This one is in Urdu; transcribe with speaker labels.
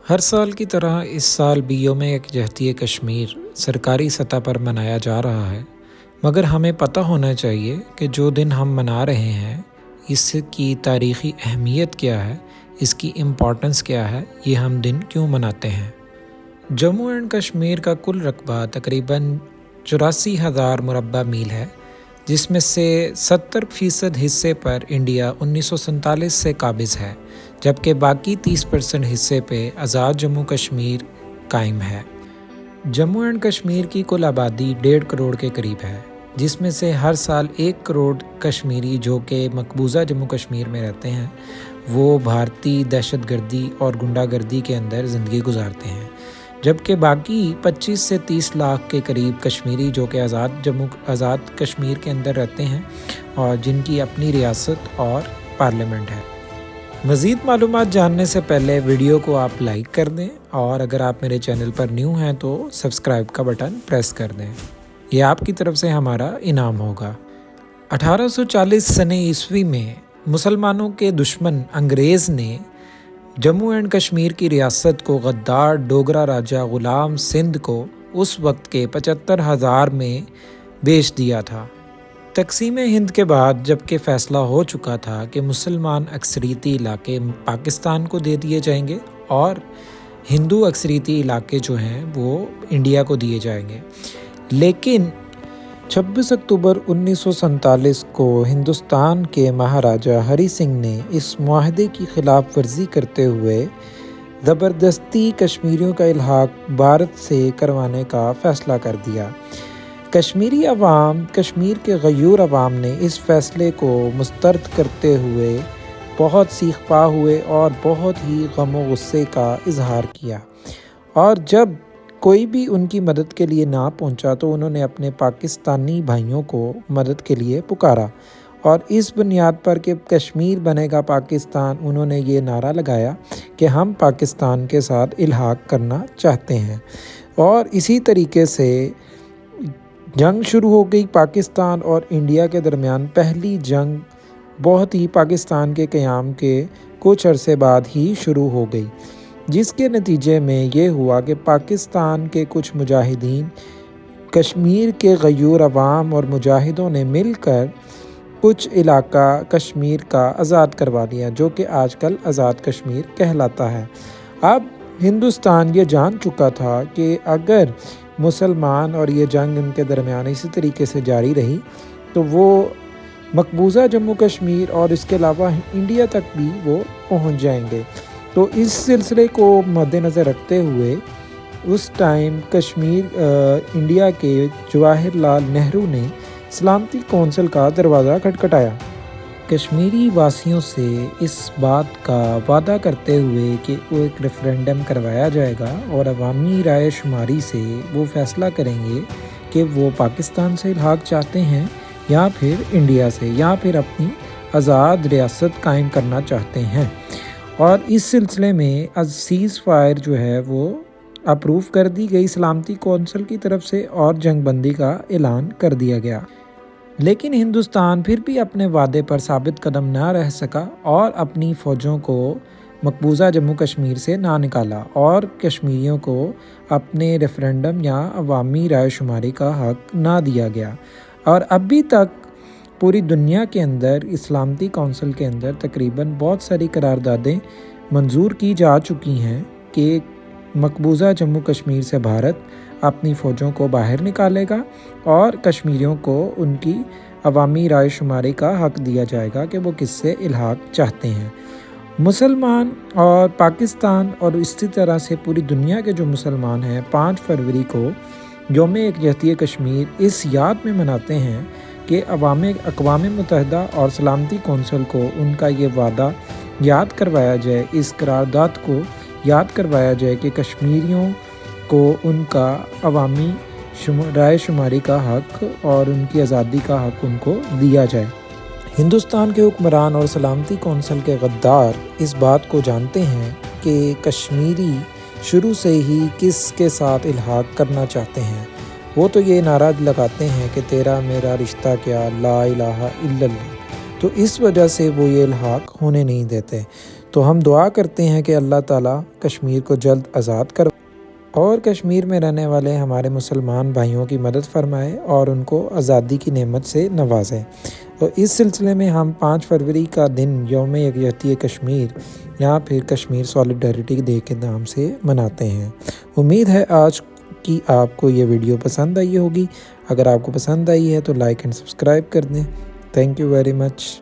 Speaker 1: ہر سال کی طرح اس سال بھی یوم یکجہتی کشمیر سرکاری سطح پر منایا جا رہا ہے، مگر ہمیں پتہ ہونا چاہیے کہ جو دن ہم منا رہے ہیں اس کی تاریخی اہمیت کیا ہے، اس کی امپورٹنس کیا ہے، یہ ہم دن کیوں مناتے ہیں۔ جموں اینڈ کشمیر کا کل رقبہ تقریباً 84,000 مربع میل ہے، جس میں سے 70% حصے پر انڈیا 1947 سے قابض ہے، جبکہ باقی 30% حصے پہ آزاد جموں کشمیر قائم ہے۔ جموں اینڈ کشمیر کی کل آبادی 1.5 کروڑ کے قریب ہے، جس میں سے ہر سال 1 کروڑ کشمیری جو کہ مقبوضہ جموں کشمیر میں رہتے ہیں وہ بھارتی دہشت گردی اور غنڈہ گردی کے اندر زندگی گزارتے ہیں، جبکہ باقی 25 سے 30 لاکھ کے قریب کشمیری جو کہ آزاد کشمیر کے اندر رہتے ہیں اور جن کی اپنی ریاست اور پارلیمنٹ ہے۔ مزید معلومات جاننے سے پہلے ویڈیو کو آپ لائک کر دیں، اور اگر آپ میرے چینل پر نیو ہیں تو سبسکرائب کا بٹن پریس کر دیں، یہ آپ کی طرف سے ہمارا انعام ہوگا۔ 1840 سنہ عیسوی میں مسلمانوں کے دشمن انگریز نے جموں اینڈ کشمیر کی ریاست کو غدار ڈوگرا راجہ غلام سندھ کو اس وقت کے 75,000 میں بیچ دیا تھا۔ تقسیم ہند کے بعد جب کہ فیصلہ ہو چکا تھا کہ مسلمان اکثریتی علاقے پاکستان کو دے دیے جائیں گے اور ہندو اکثریتی علاقے جو ہیں وہ انڈیا کو دیے جائیں گے، لیکن 26 اکتوبر 1947 کو ہندوستان کے مہاراجہ ہری سنگھ نے اس معاہدے کی خلاف ورزی کرتے ہوئے زبردستی کشمیریوں کا الحاق بھارت سے کروانے کا فیصلہ کر دیا۔ کشمیری عوام، کشمیر کے غیور عوام نے اس فیصلے کو مسترد کرتے ہوئے بہت سیخ پا ہوئے اور بہت ہی غم و غصے کا اظہار کیا، اور جب کوئی بھی ان کی مدد کے لیے نہ پہنچا تو انہوں نے اپنے پاکستانی بھائیوں کو مدد کے لیے پکارا، اور اس بنیاد پر کہ کشمیر بنے گا پاکستان، انہوں نے یہ نعرہ لگایا کہ ہم پاکستان کے ساتھ الحاق کرنا چاہتے ہیں، اور اسی طریقے سے جنگ شروع ہو گئی پاکستان اور انڈیا کے درمیان۔ پہلی جنگ بہت ہی پاکستان کے قیام کے کچھ عرصے بعد ہی شروع ہو گئی، جس کے نتیجے میں یہ ہوا کہ پاکستان کے کچھ مجاہدین، کشمیر کے غیور عوام اور مجاہدوں نے مل کر کچھ علاقہ کشمیر کا آزاد کروا دیا، جو کہ آج کل آزاد کشمیر کہلاتا ہے۔ اب ہندوستان یہ جان چکا تھا کہ اگر مسلمان اور یہ جنگ ان کے درمیان اسی طریقے سے جاری رہی تو وہ مقبوضہ جموں کشمیر اور اس کے علاوہ انڈیا تک بھی وہ پہنچ جائیں گے۔ تو اس سلسلے کو مد نظر رکھتے ہوئے اس ٹائم انڈیا کے جواہر لال نہرو نے سلامتی کونسل کا دروازہ کھٹکھٹایا، کشمیری واسیوں سے اس بات کا وعدہ کرتے ہوئے کہ وہ ایک ریفرینڈم کروایا جائے گا اور عوامی رائے شماری سے وہ فیصلہ کریں گے کہ وہ پاکستان سے الحاق چاہتے ہیں یا پھر انڈیا سے، یا پھر اپنی آزاد ریاست قائم کرنا چاہتے ہیں، اور اس سلسلے میں سیز فائر جو ہے وہ اپروو کر دی گئی سلامتی کونسل کی طرف سے، اور جنگ بندی کا اعلان کر دیا گیا۔ لیکن ہندوستان پھر بھی اپنے وعدے پر ثابت قدم نہ رہ سکا اور اپنی فوجوں کو مقبوضہ جموں کشمیر سے نہ نکالا، اور کشمیریوں کو اپنے ریفرینڈم یا عوامی رائے شماری کا حق نہ دیا گیا۔ اور ابھی تک پوری دنیا کے اندر سلامتی کونسل کے اندر تقریباً بہت ساری قراردادیں منظور کی جا چکی ہیں کہ مقبوضہ جموں کشمیر سے بھارت اپنی فوجوں کو باہر نکالے گا اور کشمیریوں کو ان کی عوامی رائے شماری کا حق دیا جائے گا کہ وہ کس سے الحاق چاہتے ہیں۔ مسلمان اور پاکستان اور اسی طرح سے پوری دنیا کے جو مسلمان ہیں 5 فروری کو یوم یکجہتی کشمیر اس یاد میں مناتے ہیں کہ اقوام متحدہ اور سلامتی کونسل کو ان کا یہ وعدہ یاد کروایا جائے، اس قرارداد کو یاد کروایا جائے کہ کشمیریوں کو ان کا عوامی رائے شماری کا حق اور ان کی آزادی کا حق ان کو دیا جائے۔ ہندوستان کے حکمران اور سلامتی کونسل کے غدار اس بات کو جانتے ہیں کہ کشمیری شروع سے ہی کس کے ساتھ الحاق کرنا چاہتے ہیں۔ وہ تو یہ نعرہ لگاتے ہیں کہ تیرا میرا رشتہ کیا لا الہ الا اللہ، تو اس وجہ سے وہ یہ الحاق ہونے نہیں دیتے۔ تو ہم دعا کرتے ہیں کہ اللہ تعالیٰ کشمیر کو جلد آزاد کر اور کشمیر میں رہنے والے ہمارے مسلمان بھائیوں کی مدد فرمائے اور ان کو آزادی کی نعمت سے نوازے۔ تو اس سلسلے میں ہم 5 فروری کا دن یوم یکجہتی کشمیر یا پھر کشمیر سولیڈیرٹی ڈے کے نام سے مناتے ہیں۔ امید ہے آج کی آپ کو یہ ویڈیو پسند آئی ہوگی۔ اگر آپ کو پسند آئی ہے تو لائک اینڈ سبسکرائب کر دیں۔ Thank you very much.